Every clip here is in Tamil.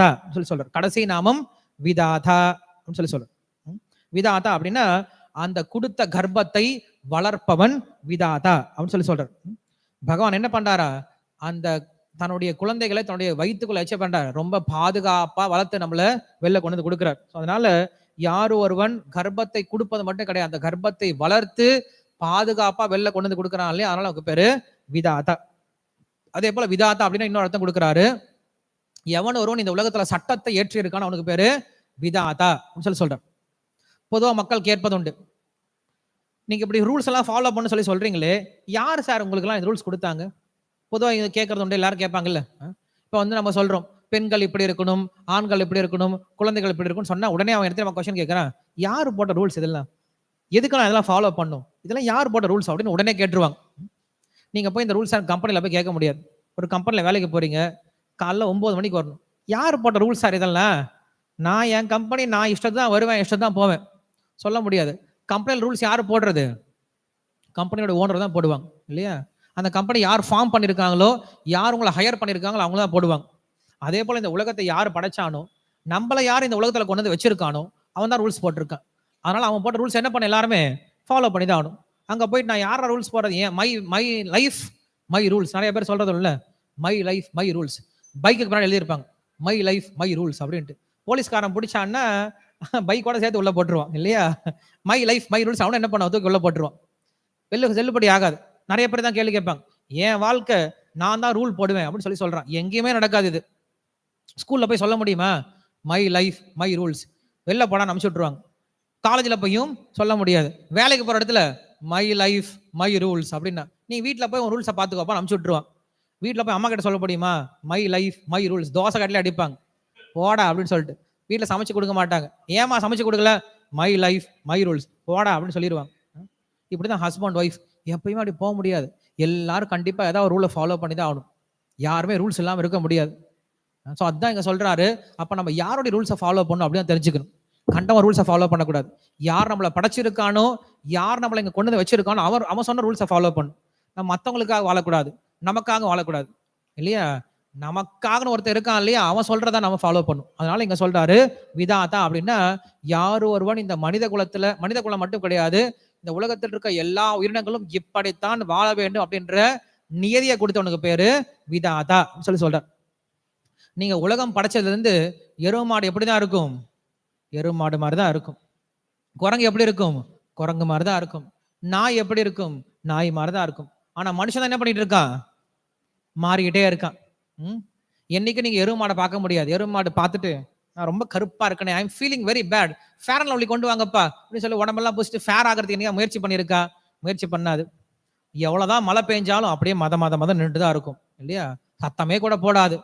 விதாதா சொல்லி சொல்றார். கடைசி நாமம் விதாதா சொல்லி சொல்றார். விதாதா அப்படின்னா அந்த கொடுத்த கர்ப்பத்தை வளர்ப்பவன் விதாதா அப்படின்னு சொல்லி சொல்றார். பகவான் என்ன பண்றாரா, அந்த தன்னுடைய குழந்தைகளை தன்னுடைய வயிற்றுக்குள்ள வச்சு பண்றாரு, ரொம்ப பாதுகாப்பா வளர்த்து நம்மள வெளில கொண்டு வந்து கொடுக்கிறார். அதனால யார் ஒருவன் கர்ப்பத்தை கொடுப்பது மட்டும் கிடையாது, அந்த கர்ப்பத்தை வளர்த்து பாதுகாப்பா வெளில கொண்டு வந்து கொடுக்குறான் இல்லையா, அதனால அவருக்கு பேரு விதாதா. அதே போல விதாதா அப்படின்னா இன்னொரு அர்த்தம் கொடுக்குறாரு, எவன் ஒருவன் இந்த உலகத்துல சட்டத்தை ஏற்றி இருக்கான்னு அவனுக்கு பேரு விதாதா சொல்லி சொல்றார். பொதுவா மக்கள் கேட்பது உண்டு, நீங்க இப்படி ரூல்ஸ் எல்லாம் ஃபாலோ பண்ண சொல்லி சொல்றீங்களே, யார் சார் உங்களுக்கு எல்லாம் இந்த ரூல்ஸ் கொடுத்தாங்க? பொதுவாக இது கேட்கறது உண்டு, எல்லாரும் கேட்பாங்கல்ல. இப்போ வந்து நம்ம சொல்றோம் பெண்கள் இப்படி இருக்கணும், ஆண்கள் இப்படி இருக்கணும், குழந்தைகள் இப்படி இருக்கணும்னு சொன்னா உடனே அவன் எடுத்து நம்ம கொஸ்டின் கேட்கறான், யார் போட்ட ரூல்ஸ் இதெல்லாம், எதுக்கெல்லாம் இதெல்லாம் ஃபாலோ பண்ணும், இதெல்லாம் யார் போட்ட ரூல்ஸ் அப்படின்னு உடனே கேட்டுருவாங்க. நீங்க போய் இந்த ரூல்ஸ் கம்பெனியில் போய் கேட்க முடியாது. ஒரு கம்பெனியில் வேலைக்கு போறீங்க, காலைல 9 மணிக்கு வரணும், யார் போட்ட ரூல்ஸ் சார் இதெல்லாம், நான் என் கம்பெனி நான் இஷ்டம் தான் வருவேன், இஷ்டம் தான் போவேன் சொல்ல முடியாது. கம்பெனியில் ரூல்ஸ் யார் போடுறது, கம்பெனியோட ஓனர் தான் போடுவாங்க இல்லையா. அந்த கம்பெனி யார் ஃபார்ம் பண்ணியிருக்காங்களோ, யார் உங்களை ஹையர் பண்ணியிருக்காங்களோ அவங்க தான் போடுவாங்க. அதே போல் இந்த உலகத்தை யார் படைச்சானோ, நம்மளை யார் இந்த உலகத்தில் கொண்டு வந்து வச்சிருக்கானோ அவன் தான் ரூல்ஸ் போட்டிருக்கான். அதனால அவன் போட்ட ரூல்ஸ் என்ன பண்ண எல்லாருமே ஃபாலோ பண்ணி தான் ஆகணும். அங்கே போயிட்டு நான் யாரா ரூல்ஸ் போடுறது, ஏன் மை லைஃப் மை ரூல்ஸ், நிறைய பேர் சொல்றது இல்லை, மை லைஃப் மை ரூல்ஸ் பைக்குக்கு பின்னாடி எழுதியிருப்பாங்க மை லைஃப் மை ரூல்ஸ் அப்படின்ட்டு. போலீஸ்காரன் பிடிச்சான்னா பைக்கோட சேர்த்து உள்ள போட்டுருவான் இல்லையா. மை லைஃப் மை ரூல்ஸ் அவனை என்ன பண்ண தூக்கி உள்ள போட்டுருவான், செல்லுபடி ஆகாது. நிறைய பேர் தான் கேள்வி கேட்பாங்க, என் வாழ்க்கை நான் தான் ரூல் போடுவேன் அப்படின்னு சொல்லி சொல்றான். எங்கேயுமே நடக்காது இது. ஸ்கூல்ல போய் சொல்ல முடியுமா மை லைஃப் மை ரூல்ஸ், வெளில போனா அனுப்பிச்சு விட்டுருவாங்க. காலேஜில் போயும் சொல்ல முடியாது. வேலைக்கு போற இடத்துல மை லைஃப் மை ரூல்ஸ் அப்படின்னா நீ வீட்டில் போய் உன் ரூல்ஸை பார்த்துக்கோப்பா அனுப்பிச்சு விட்டுருவான். வீட்டில் போய் அம்மா கிட்ட சொல்ல முடியுமா my life my rules, dosa கட்டில அடிப்பாங்க போடா அப்படின்னு சொல்லிட்டு. வீட்டில் சமைச்சு கொடுக்க மாட்டாங்க, ஏமா சமைச்சு கொடுக்கல, மை லைஃப் மை ரூல்ஸ் போடா அப்படின்னு சொல்லிடுவாங்க. இப்படிதான் ஹஸ்பண்ட் ஒய்ஃப் எப்பயுமே அப்படி போக முடியாது. எல்லாரும் கண்டிப்பா ஏதாவது ஒரு ரூலை ஃபாலோ பண்ணி தான் ஆகணும், யாருமே ரூல்ஸ் இல்லாமல் இருக்க முடியாது. ஸோ அதுதான் இங்க சொல்றாரு, அப்ப நம்ம யாருடைய ரூல்ஸை ஃபாலோ பண்ணணும் அப்படின்னு தெரிஞ்சுக்கணும். கண்டவன் ரூல்ஸை ஃபாலோ பண்ணக்கூடாது. யார் நம்மளை படைச்சிருக்கானோ, யார் நம்மளை இங்க கொண்டு வந்து வச்சிருக்கானோ அவன் சொன்ன ரூல்ஸை ஃபாலோ பண்ணும். நம்ம மற்றவங்களுக்காக வாழக்கூடாது, நமக்காக வாழக்கூடாது இல்லையா. நமக்காக ஒருத்தர் இருக்கான் இல்லையா, அவன் சொல்றதா நம்ம ஃபாலோ பண்ணும். அதனால இங்க சொல்றாரு விதாதா அப்படின்னா யார் ஒருவன் இந்த மனித குலம் மட்டும் கிடையாது, இந்த உலகத்தில் இருக்க எல்லா உயிரினங்களும் இப்படித்தான் வாழ வேண்டும் அப்படின்ற நியதியை கொடுத்தவனுக்கு பேரு விதாதா சொல்லி சொல்றார். நீங்க உலகம் படைச்சதுல இருந்து எருவு மாடு எப்படிதான் இருக்கும், எருவு மாடு மாதிரிதான் இருக்கும். குரங்கு எப்படி இருக்கும், குரங்கு மாதிரிதான் இருக்கும். நாய் எப்படி இருக்கும், நாய் மாதிரிதான் இருக்கும். ஆனா மனுஷன் என்ன பண்ணிட்டு இருக்கான், மாறிக்கிட்டே இருக்கான். என்னைக்கு நீங்க எருவு மாடை பார்க்க முடியாது. எருவு மாடு பார்த்துட்டு நான் ரொம்ப கருப்பா இருக்கேன், I am feeling very bad, Fair and Lovely கொண்டு வாங்கப்பா அப்படின்னு சொல்லி உடம்பெல்லாம் பூசிட்டு ஃபேர் ஆகிறதுக்கு என்னையா முயற்சி பண்ணியிருக்கா, முயற்சி பண்ணாது. எவ்வளவுதான் மழை பெஞ்சாலும் அப்படியே மதம் நின்று தான் இருக்கும் இல்லையா. சத்தமே கூட போடாது,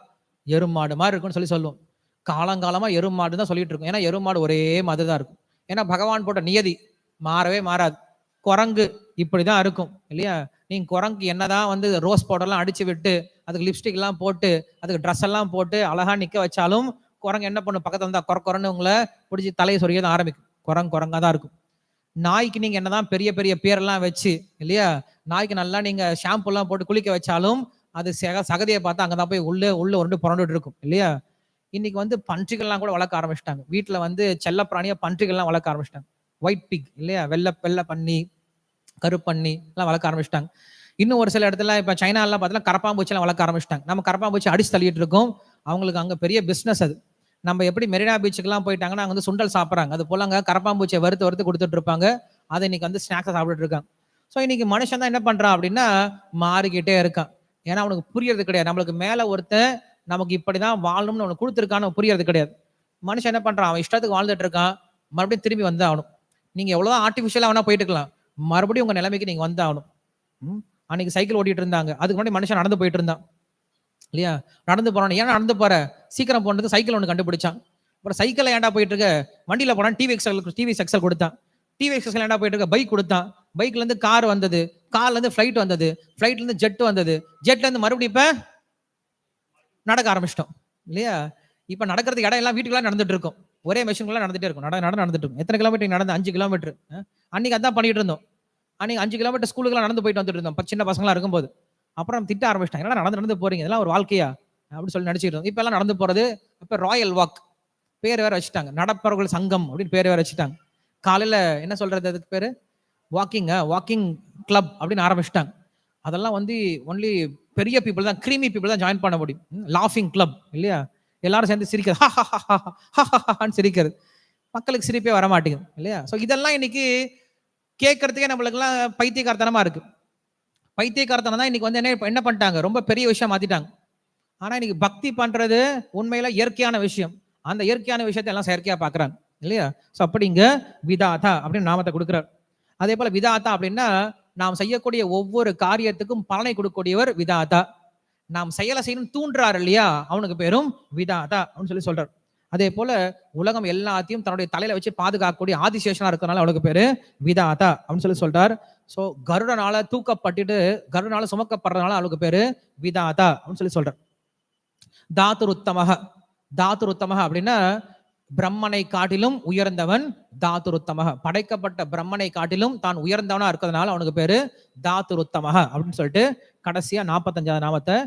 எருமாடு மாதிரி இருக்கும்னு சொல்லுவோம். காலங்காலமா எருமாடு தான் சொல்லிட்டு இருக்கும். ஏன்னா எருமாடு ஒரே மாதிரி தான் இருக்கும். ஏன்னா பகவான் போட்ட நியதி மாறவே மாறாது. குரங்கு இப்படிதான் இருக்கும் இல்லையா. நீங்க குரங்கு என்னதான் வந்து ரோஸ் பவுடர்லாம் அடிச்சு விட்டு அதுக்கு லிப்ஸ்டிக் எல்லாம் போட்டு அதுக்கு ட்ரெஸ் எல்லாம் போட்டு அழகா நிக்க வச்சாலும் குரங்கு என்ன பண்ணும், பக்கத்துல இருந்தா குரன்னு உங்களை பிடிச்சி தலையை சொரிய தான் ஆரம்பிக்கும். குரங்கா தான் இருக்கும். நாய்க்கு நீங்க என்னதான் பெரிய பெரிய பேரெல்லாம் வச்சு இல்லையா, நாய்க்கு நல்லா நீங்க ஷாம்பு எல்லாம் போட்டு குளிக்க வச்சாலும் அது சகதியை பார்த்தா அங்கதான் போய் உள்ள உருண்டு புரண்டுட்டு இருக்கும் இல்லையா. இன்னைக்கு வந்து பன்றிகள்லாம் கூட வளர்க்க ஆரம்பிச்சிட்டாங்க. வீட்டுல வந்து செல்ல பிராணியா பன்றிகள்லாம் வளர்க்க ஆரம்பிச்சிட்டாங்க. ஒயிட் பிக் இல்லையா, வெள்ளை பண்ணி கருப்பண்ணி எல்லாம் வளர்க்க ஆரம்பிச்சிட்டாங்க. இன்னும் ஒரு சில இடத்துல இப்ப சைனா எல்லாம் பார்த்தீங்கன்னா கரப்பாம்பூச்சி எல்லாம் வளர்க்க ஆரம்பிச்சிட்டாங்க. நம்ம கரப்பாம்பூச்சி அடிச்சு தள்ளிட்டு இருக்கோம், அவங்களுக்கு அங்க பெரிய பிசினஸ் அது. நம்ம எப்படி மெரினா பீச்சுக்கெல்லாம் போயிட்டாங்கன்னா அங்க வந்து சுண்டல் சாப்பிட்றாங்க, அது போல அங்க கரப்பாம்பூச்சியை வறுத்து கொடுத்துட்டு இருப்பாங்க. அதை இன்னைக்கு வந்து ஸ்நாக்ஸா சாப்பிட்டுட்டு இருக்காங்க. ஸோ இன்னைக்கு மனுஷன் தான் என்ன பண்றான் அப்படின்னா மாறிக்கிட்டே இருக்கான். ஏன்னா அவனுக்கு புரியறது கிடையாது, நம்மளுக்கு மேல ஒருத்தன் நமக்கு இப்படிதான் வாழணும்னு அவனுக்கு கொடுத்துருக்கான்னு புரியறது கிடையாது. மனுஷன் என்ன பண்றான், அவன் இஷ்டத்துக்கு வாழ்ந்துட்டு இருக்கான். மறுபடியும் திரும்பி வந்து ஆகணும். நீங்க எவ்வளவுதான் ஆர்டிபிஷியலா வேணா போயிட்டு இருக்கலாம், மறுபடியும் உங்க நிலைமைக்கு நீங்க வந்து ஆகணும். அன்னைக்கு சைக்கிள் ஓட்டிட்டு இருந்தாங்க, அதுக்கு முன்னாடி மனுஷன் நடந்து போயிட்டு இருந்தான் இல்லையா. நடந்து போறான், ஏன்னா நடந்து போற சீக்கிரம் போனது சைக்கிள் ஒன்று கண்டுபிடிச்சான். அப்புறம் சைக்கிள் ஏன்டா போயிட்டு இருக்க, வண்டியில போனான் டிவி எக்ஸல் கொடுத்தான். டிவி எக்ஸல் ஏன்டா போயிட்டு இருக்க, பைக் கொடுத்தான். பைக்ல இருந்து கார் வந்தது, கார்ல இருந்து ஃபிளைட் வந்தது, ஃபிளைட்ல இருந்து ஜெட் வந்தது, ஜெட்ல இருந்து மறுபடியும் இப்ப நடக்க ஆரம்பிச்சிட்டோம் இல்லையா. இப்ப நடக்கிறதுக்கு இடம் எல்லாம் வீட்டுக்குலாம் நடந்துட்டு இருக்கும், ஒரே மெஷின்குள்ள நடந்துட்டே இருக்கும். நடந்துட்டு இருக்கும். எத்தனை கிலோமீட்டர் நடந்து, 5 கிலோமீட்டர். அன்னைக்கு அதான் பண்ணிட்டு இருந்தோம். அன்னைக்கு 5 கிலோமீட்டர் ஸ்கூலுக்குலாம் நடந்து போயிட்டு வந்துட்டு இருந்தோம் சின்ன பசங்களா இருக்கும்போது. அப்புறம் திட்ட ஆரம்பிச்சிட்டாங்க, எல்லாம் நடந்து போறீங்க, இதெல்லாம் ஒரு வாழ்க்கையா அப்படின்னு சொல்லி நினைச்சிட்டு இருந்தோம். இப்ப எல்லாம் நடந்து போறது அப்ப ராயல் வாக் பேர் வேற வச்சுட்டாங்க. நடப்பவர்கள் சங்கம் அப்படின்னு பேர் வேற வச்சுட்டாங்க. காலையில என்ன சொல்றது அதுக்கு பேரு? வாக்கிங் கிளப் அப்படின்னு ஆரம்பிச்சிட்டாங்க. அதெல்லாம் வந்து ஒன்லி பெரிய பீப்புள் தான், கிரீமி பீப்புள் தான் ஜாயின் பண்ண முடியும். லாஃபிங் கிளப் இல்லையா? எல்லாரும் சேர்ந்து சிரிக்கிறது, சிரிக்கிறது. மக்களுக்கு சிரிப்பே வர மாட்டேங்குது இல்லையா? ஸோ இதெல்லாம் இன்னைக்கு கேட்கறதுக்கே நம்மளுக்கெல்லாம் பைத்தியக்காரத்தனமா இருக்கு. பைத்தியக்காரத்தனம் தான் இன்னைக்கு வந்து என்ன பண்ணிட்டாங்க, ரொம்ப பெரிய விஷயம் மாத்திட்டாங்க. ஆனா இன்னைக்கு பக்தி பண்றது உண்மையில இயற்கையான விஷயம். அந்த இயற்கையான விஷயத்தை எல்லாம் செயற்கையா பாக்குறாங்க இல்லையா? ஸோ அப்படி இங்க விதாதா அப்படின்னு நாமத்தை கொடுக்கிறார். அதே போல விதாதா அப்படின்னா நாம் செய்யக்கூடிய ஒவ்வொரு காரியத்துக்கும் பலனை கொடுக்கக்கூடியவர் விதாதா. நாம் செயலை செய்யணும் தூண்டுறாரு இல்லையா, அவனுக்கு பேரும் விதாதா அப்படின்னு சொல்றார். அதே போல உலகம் எல்லாத்தையும் தன்னுடைய தலையில வச்சு பாதுகாக்கக்கூடிய ஆதிசேஷனா இருக்கிறனால அவனுக்கு பேரு விதாதா அப்படின்னு சொல்றார். சோ கருடனால தூக்கப்பட்டுட்டு கருடனால சுமக்கப்படுறதுனால அவனுக்கு பேரு விதாதா அப்படின்னு சொல்றார். தாத்துருத்தமக அப்படின்னா பிரம்மனை காட்டிலும் உயர்ந்தவன் தாத்துருத்தமக. படைக்கப்பட்ட பிரம்மனை காட்டிலும் தான் உயர்ந்தவனா இருக்கிறதுனால அவனுக்கு பேரு தாத்துருத்தமக அப்படின்னு சொல்லிட்டு கடைசியா 45வது நாமத்தை